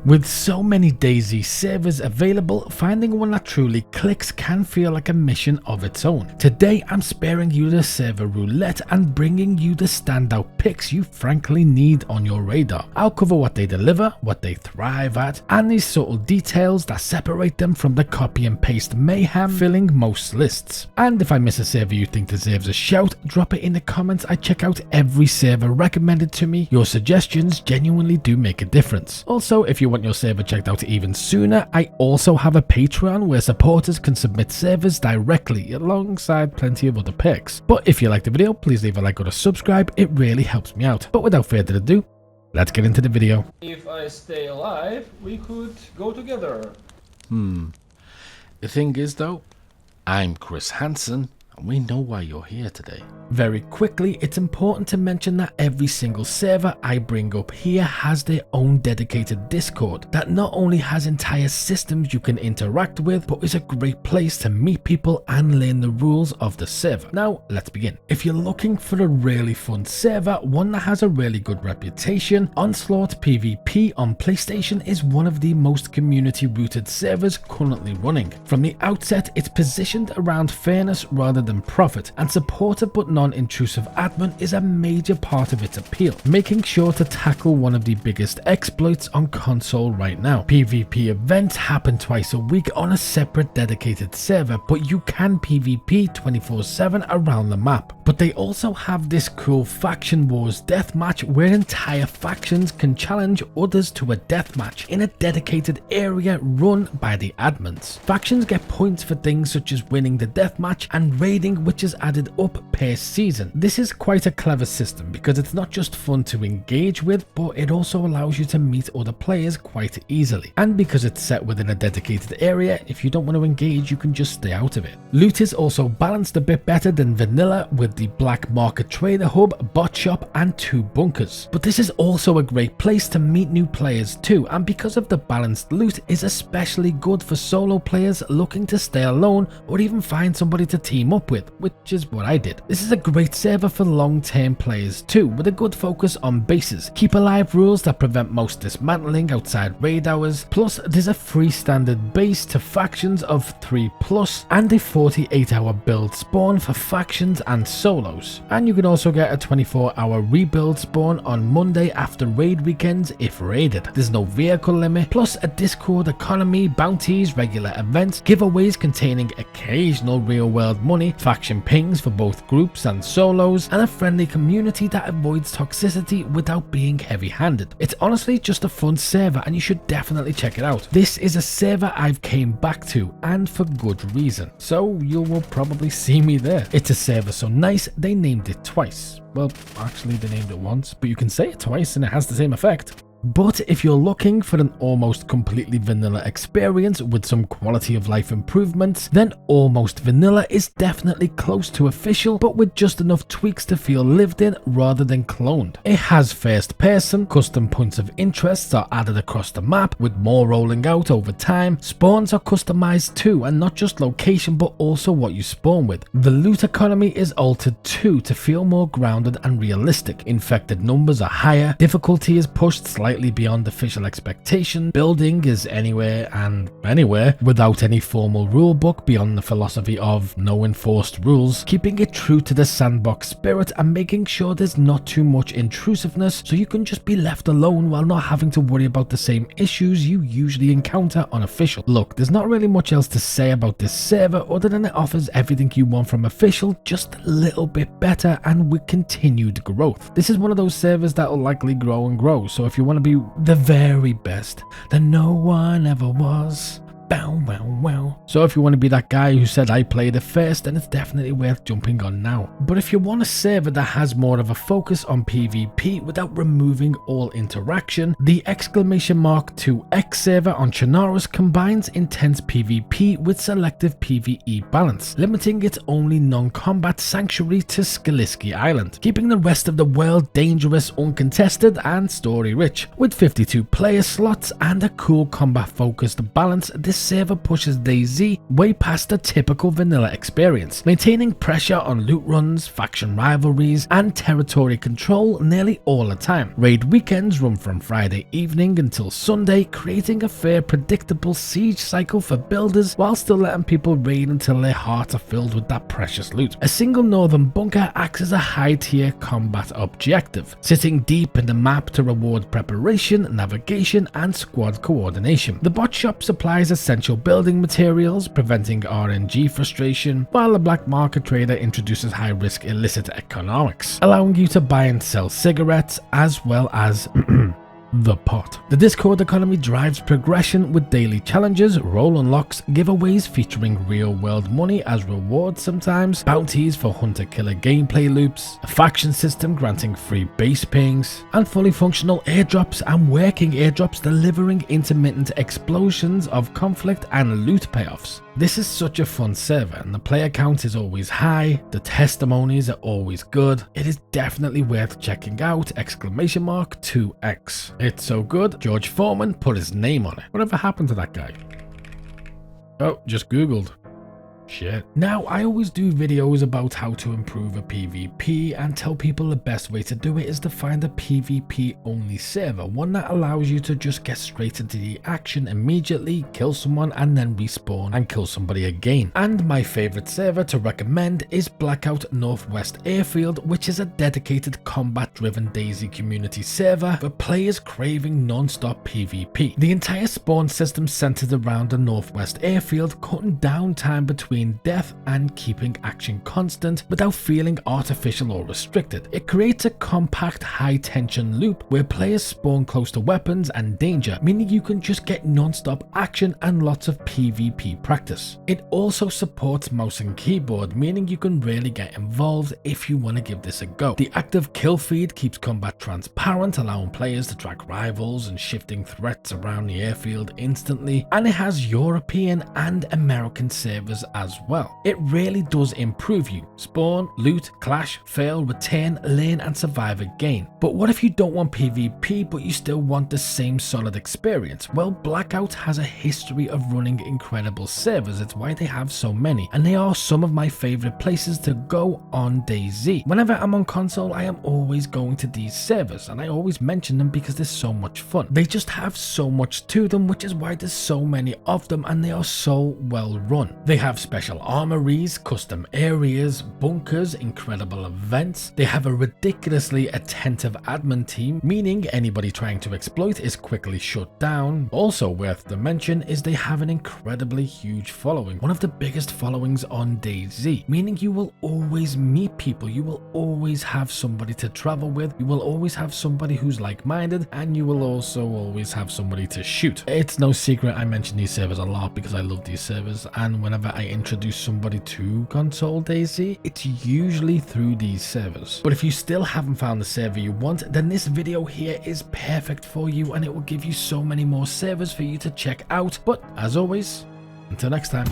With so many DayZ servers available, finding one that truly clicks can feel like a mission of its own. Today I'm sparing you the server roulette and bringing you the standout picks you frankly need on your radar. I'll cover what they deliver, what they thrive at, and these subtle details that separate them from the copy and paste mayhem filling most lists. And if I miss a server you think deserves a shout, drop it in the comments. I check out every server recommended to me. Your suggestions genuinely do make a difference. Also, if you want your server checked out even sooner, I also have a Patreon where supporters can submit servers directly alongside plenty of other perks. But if you like the video, please leave a like or a subscribe, it really helps me out. But without further ado, let's get into the video. If I stay alive, we could go together. The thing is though, I'm Chris Hansen, and we know why you're here today. Very quickly, it's important to mention that every single server I bring up here has their own dedicated Discord that not only has entire systems you can interact with, but is a great place to meet people and learn the rules of the server. Now, let's begin. If you're looking for a really fun server, one that has a really good reputation, Onslaught PvP on PlayStation is one of the most community-rooted servers currently running. From the outset, it's positioned around fairness rather than profit, and supportive but non-intrusive admin is a major part of its appeal, making sure to tackle one of the biggest exploits on console right now. PvP events happen twice a week on a separate dedicated server, but you can PvP 24/7 around the map. But they also have this cool Faction Wars deathmatch where entire factions can challenge others to a deathmatch in a dedicated area run by the admins. Factions get points for things such as winning the deathmatch and raiding, which is added up per season. This is quite a clever system because it's not just fun to engage with, but it also allows you to meet other players quite easily. And because it's set within a dedicated area, if you don't want to engage, you can just stay out of it. Loot is also balanced a bit better than vanilla with the black market trader hub, bot shop, and 2 bunkers. But this is also a great place to meet new players too, and because of the balanced loot is especially good for solo players looking to stay alone or even find somebody to team up with, which is what I did. This is a great server for long-term players too, with a good focus on bases, keep alive rules that prevent most dismantling outside raid hours, plus there's a free standard base to factions of 3+, and a 48-hour build spawn for factions and solos. And you can also get a 24-hour rebuild spawn on Monday after raid weekends if raided. There's no vehicle limit, plus a Discord economy, bounties, regular events, giveaways containing occasional real-world money, faction pings for both groups and solos, and a friendly community that avoids toxicity without being heavy-handed. It's honestly just a fun server and you should definitely check it out. This is a server I've came back to, and for good reason, so you will probably see me there. It's a server so nice they named it twice. Well, actually they named it once, but you can say it twice and it has the same effect. But if you're looking for an almost completely vanilla experience with some quality of life improvements, then Almost Vanilla is definitely close to official, but with just enough tweaks to feel lived in rather than cloned. It has first person, custom points of interest are added across the map with more rolling out over time. Spawns are customized too, and not just location but also what you spawn with. The loot economy is altered too to feel more grounded and realistic. Infected numbers are higher, difficulty is pushed slightly beyond official expectation, building is anywhere and anywhere without any formal rulebook beyond the philosophy of no enforced rules, keeping it true to the sandbox spirit and making sure there's not too much intrusiveness so you can just be left alone while not having to worry about the same issues you usually encounter on official. Look, there's not really much else to say about this server other than it offers everything you want from official, just a little bit better and with continued growth. This is one of those servers that will likely grow and grow, so if you want to be the very best that no one ever was, so if you want to be that guy who said I played it first, then it's definitely worth jumping on now. But if you want a server that has more of a focus on PvP without removing all interaction, the !2x server on Chernarus combines intense PvP with selective PvE balance, limiting its only non-combat sanctuary to Skaliski Island, keeping the rest of the world dangerous, uncontested, and story rich. With 52 player slots and a cool combat focused balance, this this server pushes DayZ way past the typical vanilla experience, maintaining pressure on loot runs, faction rivalries, and territory control nearly all the time. Raid weekends run from Friday evening until Sunday, creating a fair, predictable siege cycle for builders while still letting people raid until their hearts are filled with that precious loot. A single northern bunker acts as a high-tier combat objective, sitting deep in the map to reward preparation, navigation, and squad coordination. The bot shop supplies essential building materials, preventing RNG frustration, while the black market trader introduces high-risk illicit economics, allowing you to buy and sell cigarettes as well as the pot. The Discord economy drives progression with daily challenges, role unlocks, giveaways featuring real-world money as rewards sometimes, bounties for hunter-killer gameplay loops, a faction system granting free base pings, and fully functional airdrops and working airdrops delivering intermittent explosions of conflict and loot payoffs. This is such a fun server and the player count is always high, the testimonies are always good. It is definitely worth checking out! 2x. It's so good, George Foreman put his name on it. Whatever happened to that guy? Oh, just googled. Shit. Now, I always do videos about how to improve a PvP and tell people the best way to do it is to find a PvP only server, one that allows you to just get straight into the action immediately, kill someone and then respawn and kill somebody again. And my favorite server to recommend is Blackout Northwest Airfield, which is a dedicated combat driven DayZ community server for players craving non-stop PvP. The entire spawn system centered around the Northwest Airfield, cutting down time between death and keeping action constant without feeling artificial or restricted. It creates a compact high tension loop where players spawn close to weapons and danger, meaning you can just get non-stop action and lots of PvP practice. It also supports mouse and keyboard, meaning you can really get involved if you want to give this a go. The active kill feed keeps combat transparent, allowing players to track rivals and shifting threats around the airfield instantly, and it has European and American servers as well. It really does improve you. Spawn, loot, clash, fail, return, learn and survive again. But what if you don't want PvP but you still want the same solid experience? Well, Blackout has a history of running incredible servers. It's why they have so many, and they are some of my favorite places to go on DayZ. Whenever I'm on console, I am always going to these servers and I always mention them because they're so much fun. They just have so much to them, which is why there's so many of them and they are so well run. They have special armories, custom areas, bunkers, incredible events. They have a ridiculously attentive admin team, meaning anybody trying to exploit is quickly shut down. Also worth the mention is they have an incredibly huge following, one of the biggest followings on DayZ, meaning you will always meet people, you will always have somebody to travel with, you will always have somebody who's like-minded, and you will also always have somebody to shoot. It's no secret I mention these servers a lot because I love these servers, and whenever I introduce somebody to console DayZ, it's usually through these servers. But if you still haven't found the server you want, then this video here is perfect for you and it will give you so many more servers for you to check out. But as always, until next time.